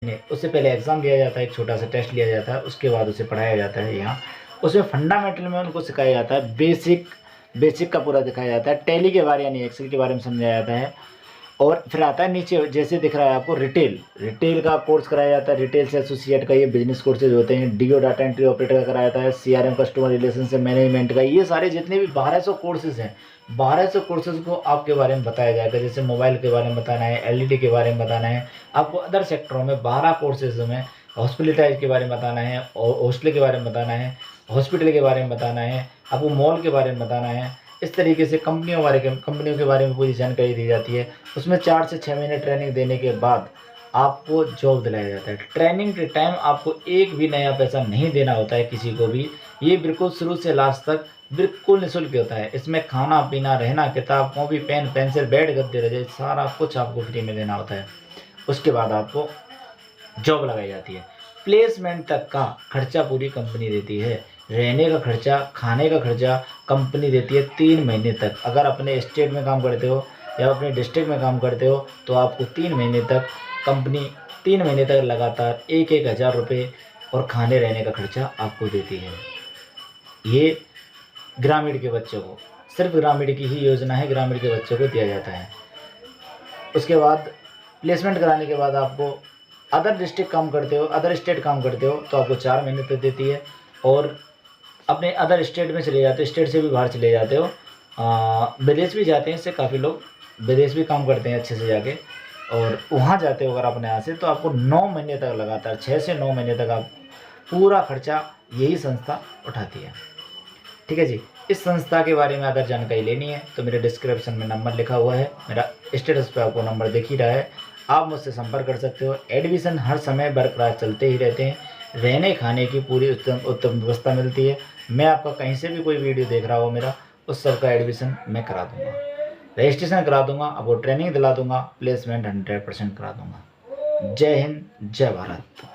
उससे पहले एग्ज़ाम दिया जाता है, एक छोटा-सा टेस्ट लिया जाता है, उसके बाद उसे पढ़ाया जाता है यहाँ। उसमें फंडामेंटल में उनको सिखाया जाता है, बेसिक का पूरा दिखाया जाता है, टैली के बारे यानी एक्सेल के बारे में समझाया जाता है। और फिर आता है नीचे जैसे दिख रहा है आपको रिटेल का कोर्स कराया जाता है, रिटेल से एसोसिएट का ये बिज़नेस कोर्सेज़ होते हैं, डीओ डाटा एंट्री ऑपरेटर का कराया जाता है, सीआरएम कस्टमर रिलेशनशिप मैनेजमेंट का, ये सारे जितने भी 1200 कोर्सेज़ हैं, 1200 कोर्सेज़ को आपके बारे में बताया जाएगा। जैसे मोबाइल के बारे में बताना है, एलईडी के बारे में बताना है, आपको अदर सेक्टरों में 12 कोर्सेज़ में हॉस्पिटलाइज़ के बारे में बताना है, हॉस्टल के बारे में बताना है, हॉस्पिटल के बारे में बताना है, आपको मॉल के बारे में बताना है। इस तरीके से कंपनियों के बारे में पूरी जानकारी दी जाती है। उसमें 4 से 6 महीने ट्रेनिंग देने के बाद आपको जॉब दिलाया जाता है। ट्रेनिंग के टाइम आपको एक भी नया पैसा नहीं देना होता है किसी को भी। ये बिल्कुल शुरू से लास्ट तक बिल्कुल निःशुल्क होता है। इसमें खाना-पीना, रहना, किताब, कॉपी, पेन, पेंसिल, बेड, गद्दे, रज़ाई सारा कुछ आपको फ्री में देना होता है। उसके बाद आपको जॉब लगाई जाती है। प्लेसमेंट तक का खर्चा पूरी कंपनी देती है। रहने का खर्चा, खाने का खर्चा कंपनी देती है 3 महीने तक। अगर अपने स्टेट में काम करते हो या अपने डिस्ट्रिक्ट में काम करते हो तो आपको 3 महीने तक कंपनी 3 महीने तक लगातार 1-1 हज़ार रुपये और खाने रहने का खर्चा आपको देती है। ये ग्रामीण के बच्चों को, सिर्फ़ ग्रामीण की ही योजना है, ग्रामीण के बच्चों को दिया जाता है। उसके बाद प्लेसमेंट कराने के बाद आपको अदर डिस्ट्रिक्ट काम करते हो, अदर स्टेट काम करते हो तो आपको 4 महीने तक देती है। और अपने अदर स्टेट में चले जाते हो, स्टेट से भी बाहर चले जाते हो, विदेश भी जाते हैं, इससे काफ़ी लोग विदेश भी काम करते हैं अच्छे से जाके। और वहाँ जाते हो अगर अपने यहाँ से तो आपको 9 महीने तक लगातार 6 से 9 महीने तक आप पूरा खर्चा यही संस्था उठाती है। ठीक है जी। इस संस्था के बारे में अगर जानकारी लेनी है तो मेरे डिस्क्रिप्शन में नंबर लिखा हुआ है, मेरा स्टेटस पे आपको नंबर दिख ही रहा है, आप मुझसे संपर्क कर सकते हो। एडमिशन हर समय बरकरार चलते ही रहते हैं, रहने खाने की पूरी उत्तम व्यवस्था मिलती है। मैं आपका कहीं से भी कोई वीडियो देख रहा हो मेरा, उस सब का एडमिशन मैं करा दूँगा, रजिस्ट्रेशन करा दूँगा, आपको ट्रेनिंग दिला दूँगा, प्लेसमेंट 100% करा दूँगा। जय हिंद, जय भारत।